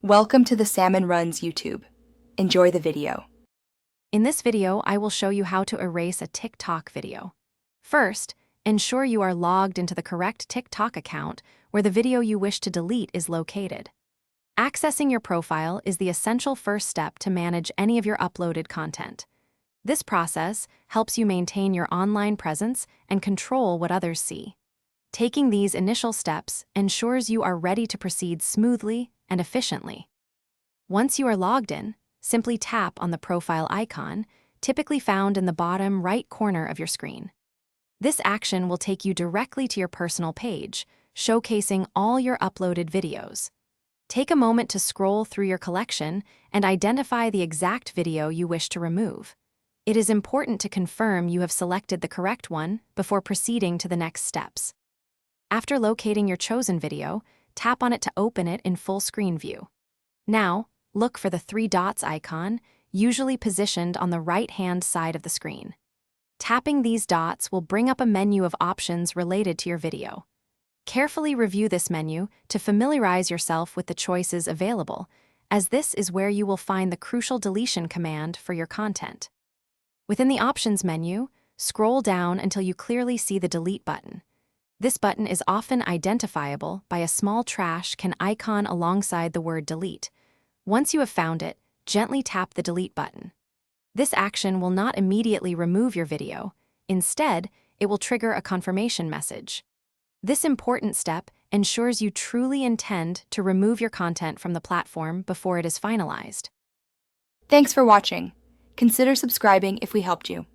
Welcome to the Salmon Runs YouTube. Enjoy the video. In this video, I will show you how to erase a TikTok video. First, ensure you are logged into the correct TikTok account where the video you wish to delete is located. Accessing your profile is the essential first step to manage any of your uploaded content. This process helps you maintain your online presence and control what others see. Taking these initial steps ensures you are ready to proceed smoothly and efficiently. Once you are logged in, simply tap on the profile icon, typically found in the bottom right corner of your screen. This action will take you directly to your personal page, showcasing all your uploaded videos. Take a moment to scroll through your collection and identify the exact video you wish to remove. It is important to confirm you have selected the correct one before proceeding to the next steps. After locating your chosen video, tap on it to open it in full screen view. Now, look for the three dots icon, usually positioned on the right-hand side of the screen. Tapping these dots will bring up a menu of options related to your video. Carefully review this menu to familiarize yourself with the choices available, as this is where you will find the crucial deletion command for your content. Within the Options menu, scroll down until you clearly see the Delete button. This button is often identifiable by a small trash can icon alongside the word delete. Once you have found it, gently tap the delete button. This action will not immediately remove your video. Instead, it will trigger a confirmation message. This important step ensures you truly intend to remove your content from the platform before it is finalized. Thanks for watching. Consider subscribing if we helped you.